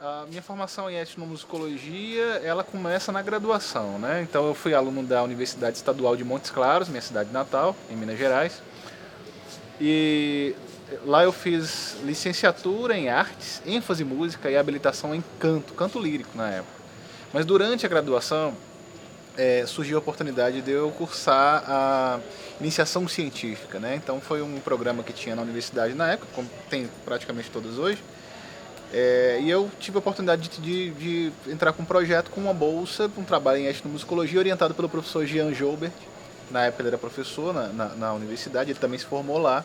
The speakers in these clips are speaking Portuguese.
A minha formação em etnomusicologia, ela começa na graduação, né? Então eu fui aluno da Universidade Estadual de Montes Claros, minha cidade natal, em Minas Gerais. E lá eu fiz licenciatura em artes, ênfase em música e habilitação em canto, canto lírico na época. Mas durante a graduação surgiu a oportunidade de eu cursar a iniciação científica, né? Então foi um programa que tinha na universidade na época, como tem praticamente todas hoje. E eu tive a oportunidade de entrar com um projeto com uma bolsa, um trabalho em etnomusicologia orientado pelo professor Jean Joubert. Na época ele era professor na universidade, ele também se formou lá.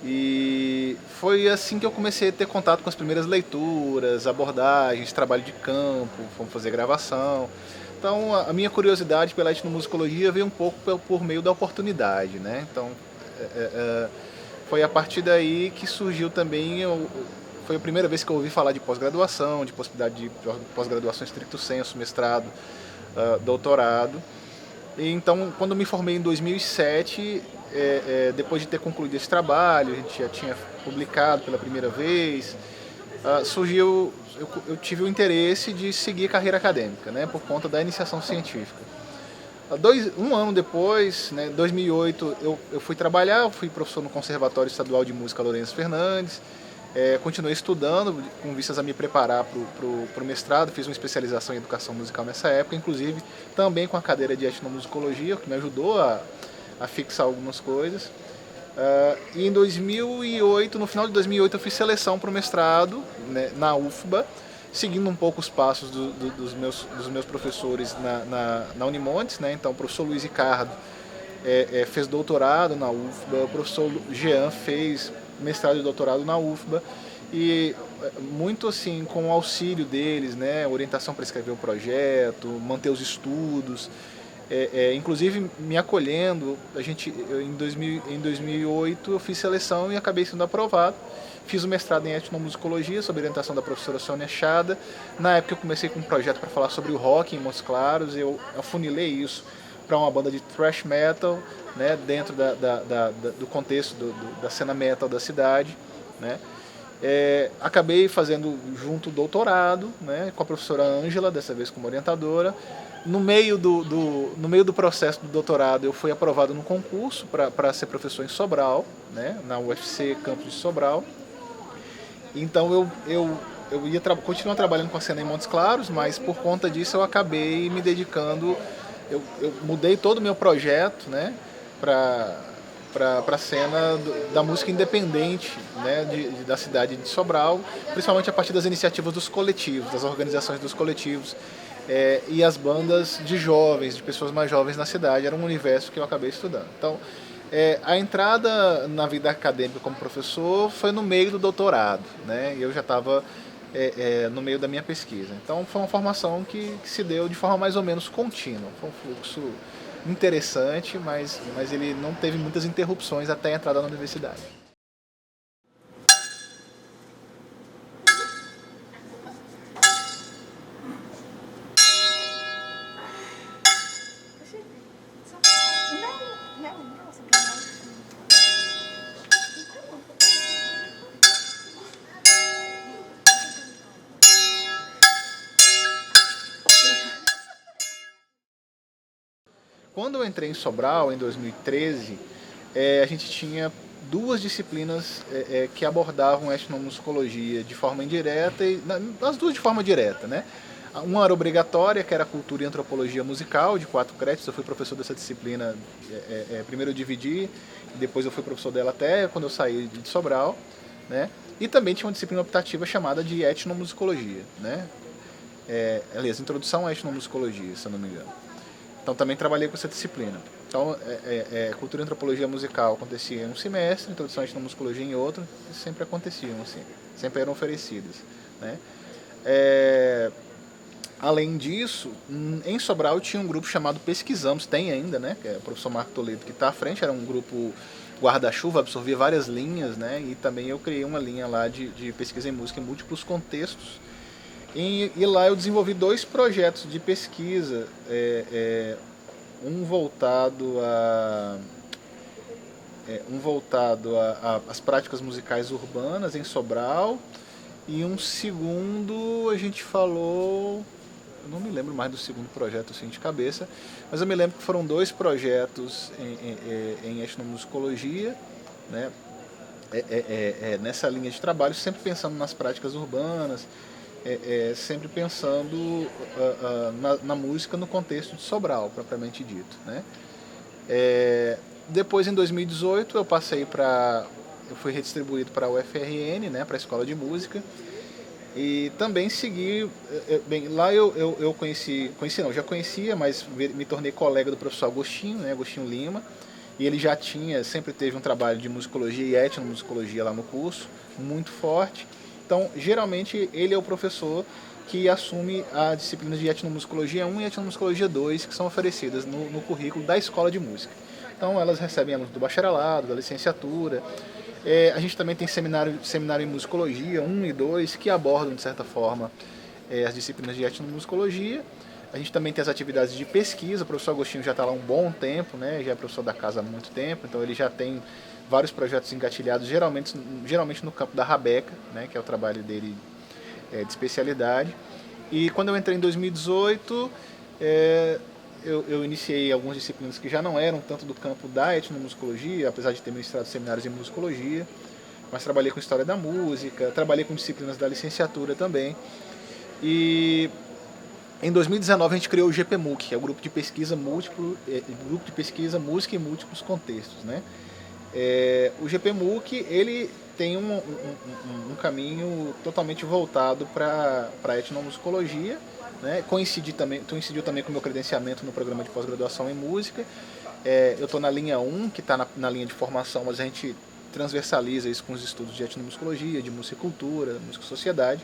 E foi assim que eu comecei a ter contato com as primeiras leituras, abordagens, trabalho de campo, fomos fazer gravação. Então a minha curiosidade pela etnomusicologia veio um pouco por meio da oportunidade, né? Então foi a partir daí que surgiu também, foi a primeira vez que eu ouvi falar de pós-graduação, de possibilidade de pós-graduação stricto sensu, mestrado, doutorado. E então, quando me formei em 2007, depois de ter concluído esse trabalho, a gente já tinha publicado pela primeira vez, surgiu, eu tive o interesse de seguir carreira acadêmica, né, por conta da iniciação científica. Um ano depois, né, em 2008, eu fui trabalhar, eu fui professor no Conservatório Estadual de Música Lourenço Fernandes, continuei estudando com vistas a me preparar para o mestrado, fiz uma especialização em educação musical nessa época, inclusive também com a cadeira de etnomusicologia, que me ajudou a fixar algumas coisas. E em 2008, no final de 2008, eu fiz seleção para o mestrado, né, na UFBA, seguindo um pouco os passos dos meus professores na Unimontes, né? Então o professor Luiz Ricardo fez doutorado na UFBA, o professor Jean fez mestrado e doutorado na UFBA, e muito assim com o auxílio deles, né, orientação para escrever o projeto, manter os estudos, inclusive me acolhendo. Em 2008 eu fiz seleção e acabei sendo aprovado. Fiz o mestrado em etnomusicologia sob orientação da professora Sônia Chada. Na época eu comecei com um projeto para falar sobre o rock em Montes Claros, eu afunilei isso para uma banda de thrash metal, né, dentro do contexto da cena metal da cidade, né. Acabei fazendo junto o doutorado, né, com a professora Ângela, dessa vez como orientadora. No meio do processo do doutorado eu fui aprovado no concurso para ser professor em Sobral, né, na UFC Campus de Sobral. Então eu ia continuar trabalhando com a cena em Montes Claros, mas por conta disso eu acabei me dedicando, eu mudei todo o meu projeto, né, para a cena da música independente, né, da cidade de Sobral, principalmente a partir das iniciativas dos coletivos, das organizações dos coletivos, e as bandas de jovens, de pessoas mais jovens na cidade. Era um universo que eu acabei estudando. Então, a entrada na vida acadêmica como professor foi no meio do doutorado, né? E eu já estava no meio da minha pesquisa. Então foi uma formação que se deu de forma mais ou menos contínua. Foi um fluxo interessante, mas ele não teve muitas interrupções até a entrada na universidade. Quando eu entrei em Sobral, em 2013, a gente tinha duas disciplinas que abordavam etnomusicologia de forma indireta, e as duas de forma direta, né? Uma era obrigatória, que era Cultura e Antropologia Musical, de 4 créditos. Eu fui professor dessa disciplina, primeiro eu dividi, depois eu fui professor dela até quando eu saí de Sobral, né? E também tinha uma disciplina optativa chamada de etnomusicologia, né? Aliás, Introdução à Etnomusicologia, se eu não me engano. Então também trabalhei com essa disciplina. Então, Cultura e Antropologia Musical acontecia em um semestre, Introdução à Etnomusicologia em outro, e sempre aconteciam assim, sempre eram oferecidas, né? Além disso, em Sobral tinha um grupo chamado Pesquisamos, tem ainda, né? Que é o professor Marco Toledo que está à frente, era um grupo guarda-chuva, absorvia várias linhas, né? E também eu criei uma linha lá de pesquisa em música em múltiplos contextos. E lá eu desenvolvi 2 projetos de pesquisa, um voltado às práticas musicais urbanas em Sobral, E um segundo a gente falou, eu não me lembro mais do segundo projeto assim de cabeça, mas eu me lembro que foram 2 projetos em etnomusicologia, né? Nessa linha de trabalho, sempre pensando nas práticas urbanas, sempre pensando na música no contexto de Sobral, propriamente dito, né? Depois, em 2018, eu fui redistribuído para a UFRN, né, para a Escola de Música, e também segui, bem, lá eu conheci não, já conhecia, mas me tornei colega do professor Agostinho, né, Agostinho Lima, e ele já sempre teve um trabalho de musicologia e etnomusicologia lá no curso, muito forte. Então, geralmente, ele é o professor que assume a disciplina de etnomusicologia 1 e etnomusicologia 2, que são oferecidas no currículo da Escola de Música. Então, elas recebem alunos do bacharelado, da licenciatura. A gente também tem seminário em musicologia 1 e 2, que abordam, de certa forma, as disciplinas de etnomusicologia. A gente também tem as atividades de pesquisa. O professor Agostinho já está lá há um bom tempo, né? Já é professor da casa há muito tempo, então ele já tem vários projetos engatilhados, geralmente no campo da rabeca, né? Que é o trabalho dele de especialidade. E quando eu entrei em 2018, eu iniciei algumas disciplinas que já não eram tanto do campo da etnomusicologia, apesar de ter ministrado seminários em musicologia, mas trabalhei com história da música, trabalhei com disciplinas da licenciatura também. E em 2019 a gente criou o GPMUC, que é o Grupo de Pesquisa Música em Múltiplos Contextos, né? O GPMUC ele tem um caminho totalmente voltado para a etnomusicologia, né? Coincidiu também com o meu credenciamento no programa de pós-graduação em música. Eu estou na linha 1, que está na linha de formação, mas a gente transversaliza isso com os estudos de etnomusicologia, de música e cultura, música e sociedade.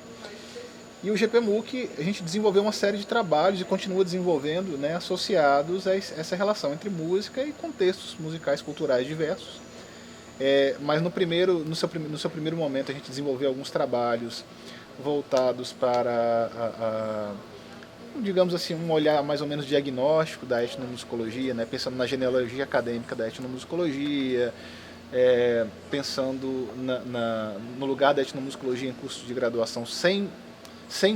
E o GPMUC, a gente desenvolveu uma série de trabalhos e continua desenvolvendo, né, associados a essa relação entre música e contextos musicais culturais diversos. Mas no seu primeiro momento a gente desenvolveu alguns trabalhos voltados para, digamos assim, um olhar mais ou menos diagnóstico da etnomusicologia, né, pensando na genealogia acadêmica da etnomusicologia, pensando no lugar da etnomusicologia em cursos de graduação sem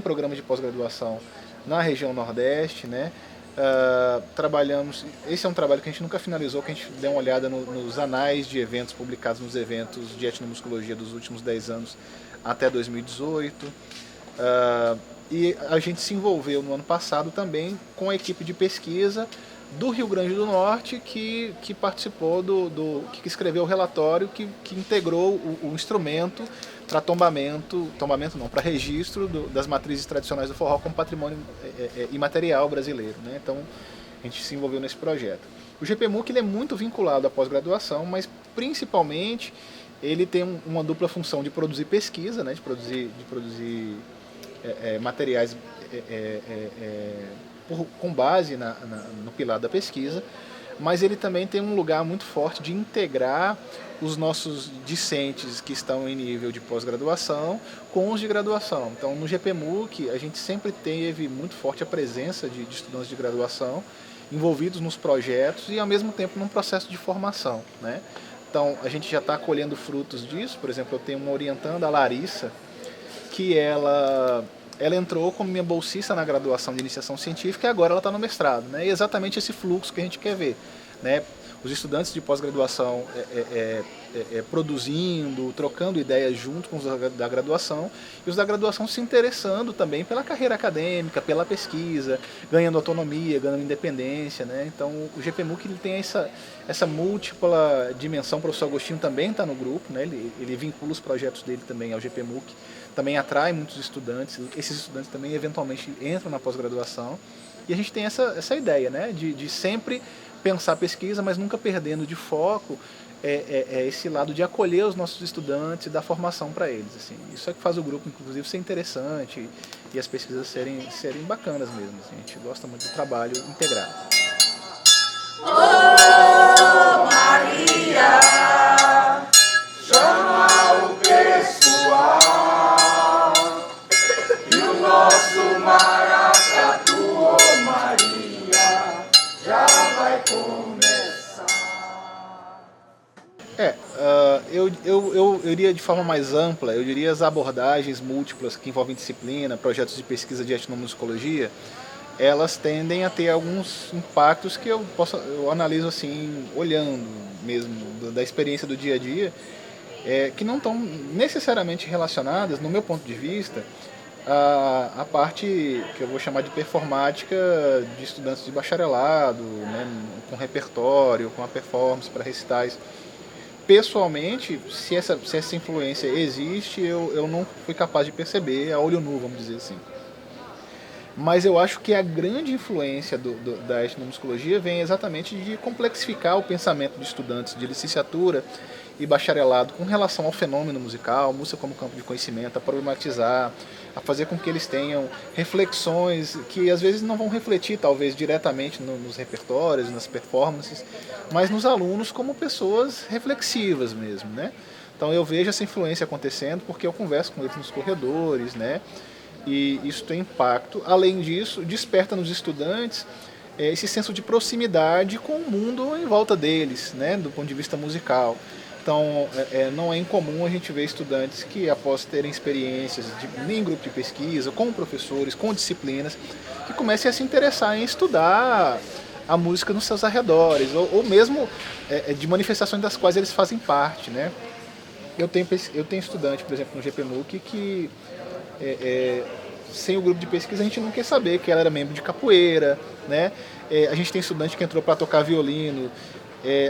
programa de pós-graduação na região Nordeste, né? Trabalhamos, esse é um trabalho que a gente nunca finalizou, que a gente deu uma olhada nos anais de eventos publicados nos eventos de etnomusicologia dos últimos 10 anos até 2018. E a gente se envolveu no ano passado também com a equipe de pesquisa do Rio Grande do Norte que participou que escreveu o relatório que integrou o instrumento para para registro das matrizes tradicionais do forró como patrimônio imaterial brasileiro, né? Então a gente se envolveu nesse projeto. O GPMUC ele é muito vinculado à pós-graduação, mas principalmente ele tem uma dupla função de produzir pesquisa, né? de produzir materiais com base no pilar da pesquisa, mas ele também tem um lugar muito forte de integrar os nossos discentes que estão em nível de pós-graduação com os de graduação. Então, no GPMUC, a gente sempre teve muito forte a presença de estudantes de graduação envolvidos nos projetos e, ao mesmo tempo, num processo de formação, né? Então, a gente já está colhendo frutos disso. Por exemplo, eu tenho uma orientanda, a Larissa, que ela entrou como minha bolsista na graduação de iniciação científica e agora ela está no mestrado, né? E exatamente esse fluxo que a gente quer ver, né? Os estudantes de pós-graduação produzindo, trocando ideias junto com os da graduação e os da graduação se interessando também pela carreira acadêmica, pela pesquisa, ganhando autonomia, ganhando independência, né? Então o GPMUC ele tem essa múltipla dimensão. O professor Agostinho também está no grupo, né? Ele vincula os projetos dele também ao GPMUC, também atrai muitos estudantes. Esses estudantes também eventualmente entram na pós-graduação e a gente tem essa ideia, né? de sempre pensar a pesquisa, mas nunca perdendo de foco esse lado de acolher os nossos estudantes e dar formação para eles. Assim. Isso é que faz o grupo, inclusive, ser interessante e as pesquisas serem bacanas mesmo. Assim. A gente gosta muito do trabalho integrado. Oh, Maria, chama o pessoal e o nosso maracatu, oh Maria, já vai começar. Eu iria de forma mais ampla, eu diria as abordagens múltiplas que envolvem disciplina, projetos de pesquisa de etnomusicologia, elas tendem a ter alguns impactos que eu analiso assim, olhando mesmo, da experiência do dia a dia, que não estão necessariamente relacionadas, no meu ponto de vista, a parte que eu vou chamar de performática de estudantes de bacharelado, né, com repertório, com a performance para recitais. Pessoalmente, se essa influência existe, eu não fui capaz de perceber a olho nu, vamos dizer assim. Mas eu acho que a grande influência da etnomusicologia vem exatamente de complexificar o pensamento de estudantes de licenciatura e bacharelado com relação ao fenômeno musical, música como campo de conhecimento, a problematizar, a fazer com que eles tenham reflexões que às vezes não vão refletir talvez diretamente nos repertórios, nas performances, mas nos alunos como pessoas reflexivas mesmo, né? Então eu vejo essa influência acontecendo porque eu converso com eles nos corredores, né? E isso tem impacto. Além disso, desperta nos estudantes esse senso de proximidade com o mundo em volta deles, né, do ponto de vista musical. Então, não é incomum a gente ver estudantes que, após terem experiências em grupo de pesquisa, com professores, com disciplinas, que comecem a se interessar em estudar a música nos seus arredores, ou mesmo de manifestações das quais eles fazem parte, né? Eu tenho estudante, por exemplo, no GPMUC, que sem o grupo de pesquisa a gente não quer saber que ela era membro de capoeira, né? A gente tem estudante que entrou para tocar violino,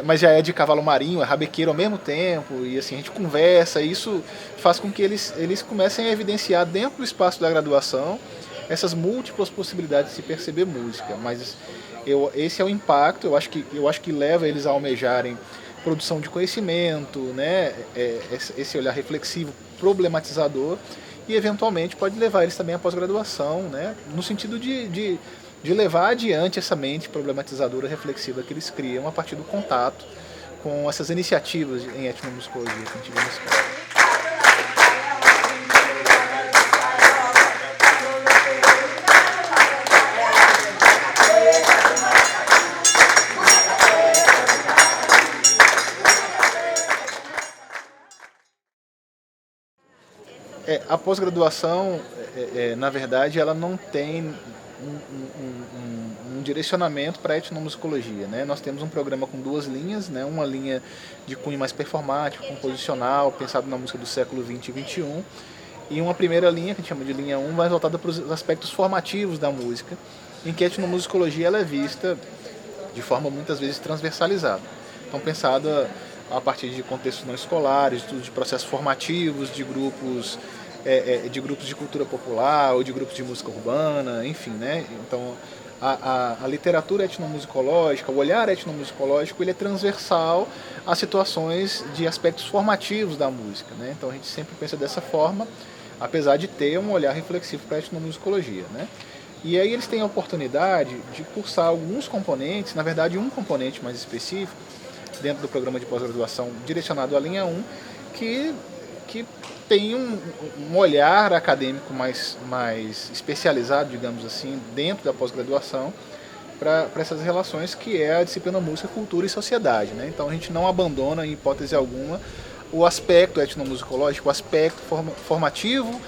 mas já é de cavalo marinho, é rabequeiro ao mesmo tempo, e assim a gente conversa, e isso faz com que eles comecem a evidenciar dentro do espaço da graduação essas múltiplas possibilidades de se perceber música. Mas esse é o impacto, eu acho que leva eles a almejarem produção de conhecimento, né? Esse olhar reflexivo, problematizador, e eventualmente pode levar eles também à pós-graduação, né? No sentido de levar adiante essa mente problematizadora reflexiva que eles criam a partir do contato com essas iniciativas em etnomusicologia que a gente vê na escola. A pós-graduação, na verdade, ela não tem um direcionamento para a etnomusicologia, né? Nós temos um programa com duas linhas, né? Uma linha de cunho mais performático, composicional, pensado na música do século XX e XXI, e uma primeira linha, que a gente chama de linha 1, mais voltada para os aspectos formativos da música, em que a etnomusicologia ela é vista de forma muitas vezes transversalizada. Então, pensada a partir de contextos não escolares, de processos formativos, de grupos de cultura popular ou de grupos de música urbana, enfim, né? Então, a literatura etnomusicológica, o olhar etnomusicológico, ele é transversal a situações de aspectos formativos da música, né? Então, a gente sempre pensa dessa forma, apesar de ter um olhar reflexivo para a etnomusicologia, né? E aí eles têm a oportunidade de cursar alguns componentes, na verdade um componente mais específico, dentro do programa de pós-graduação direcionado à linha 1, que tem um olhar acadêmico mais especializado, digamos assim, dentro da pós-graduação, para essas relações, que é a disciplina música, cultura e sociedade, né? Então a gente não abandona, em hipótese alguma, o aspecto etnomusicológico, o aspecto formativo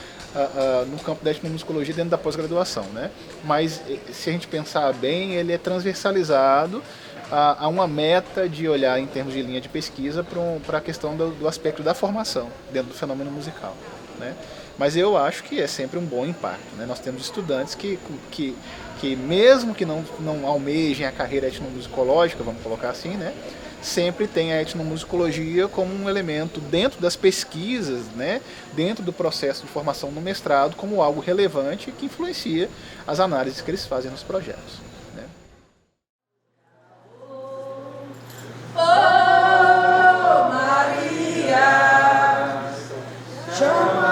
no campo da etnomusicologia dentro da pós-graduação, né? Mas se a gente pensar bem, ele é transversalizado a uma meta de olhar em termos de linha de pesquisa para a questão do aspecto da formação dentro do fenômeno musical, né? Mas eu acho que é sempre um bom impacto, né? Nós temos estudantes que mesmo que não almejem a carreira etnomusicológica, vamos colocar assim, né? Sempre tem a etnomusicologia como um elemento dentro das pesquisas, né? Dentro do processo de formação no mestrado, como algo relevante que influencia as análises que eles fazem nos projetos, né? Oh, Maria, chama